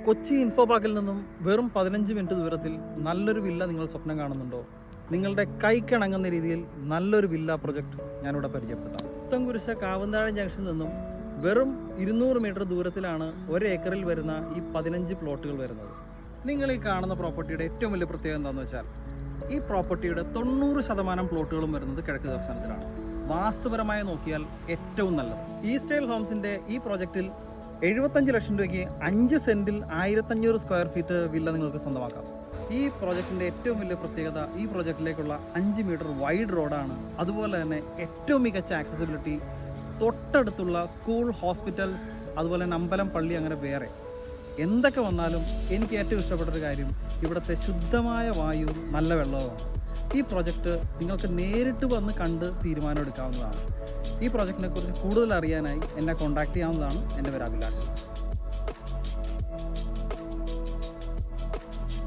Kochi info പാർക്കിൽ നിന്നും വെറും 15 മിനിറ്റ് ദൂരത്തിൽ നല്ലൊരു വില്ല നിങ്ങൾ സ്വപ്നം കാണുന്നുണ്ടോ? നിങ്ങളുടെ കൈക്കിണങ്ങുന്ന രീതിയിൽ നല്ലൊരു വില്ല പ്രൊജക്റ്റ് ഞാനിവിടെ പരിചയപ്പെടുത്താം. പുത്തൻകുരിശ് കാവന്താഴം ജംഗ്ഷനിൽ നിന്നും വെറും 200 മീറ്റർ ദൂരത്തിലാണ് ഒരേക്കറിൽ വരുന്ന ഈ 15 പ്ലോട്ടുകൾ വരുന്നത്. നിങ്ങൾ ഈ കാണുന്ന പ്രോപ്പർട്ടിയുടെ ഏറ്റവും വലിയ പ്രത്യേകത എന്താണെന്ന് വെച്ചാൽ ഈ പ്രോപ്പർട്ടിയുടെ 90% പ്ലോട്ടുകളും വരുന്നത് കിഴക്ക് ദർശനത്തിലാണ്. വാസ്തുപരമായി നോക്കിയാൽ ഏറ്റവും നല്ലത്. ഈസ്റ്റേൽ ഹോംസിൻ്റെ ഈ പ്രോജക്റ്റിൽ 75 ലക്ഷം രൂപയ്ക്ക് 5 സെൻറ്റിൽ 1500 സ്ക്വയർ ഫീറ്റ് വില്ല നിങ്ങൾക്ക് സ്വന്തമാക്കാം. ഈ പ്രോജക്റ്റിൻ്റെ ഏറ്റവും വലിയ പ്രത്യേകത ഈ പ്രോജക്റ്റിലേക്കുള്ള 5 മീറ്റർ വൈഡ് റോഡാണ്. അതുപോലെ തന്നെ ഏറ്റവും മികച്ച ആക്സസിബിലിറ്റി, തൊട്ടടുത്തുള്ള സ്കൂൾ, ഹോസ്പിറ്റൽസ്, അതുപോലെ തന്നെ അമ്പലം, പള്ളി, അങ്ങനെ വേറെ എന്തൊക്കെ വന്നാലും എനിക്ക് ഏറ്റവും ഇഷ്ടപ്പെട്ടൊരു കാര്യം ഇവിടുത്തെ ശുദ്ധമായ വായു, നല്ല വെള്ളവുമാണ്. ഈ പ്രോജക്റ്റ് നിങ്ങൾക്ക് നേരിട്ട് വന്ന് കണ്ട് തീരുമാനം എടുക്കാവുന്നതാണ്. ഈ പ്രോജക്റ്റിനെ കുറിച്ച് കൂടുതൽ അറിയാനായി എന്നെ കോൺടാക്ട് ചെയ്യാവുന്നതാണ്. എൻ്റെ പേര് അഭിലാഷ്.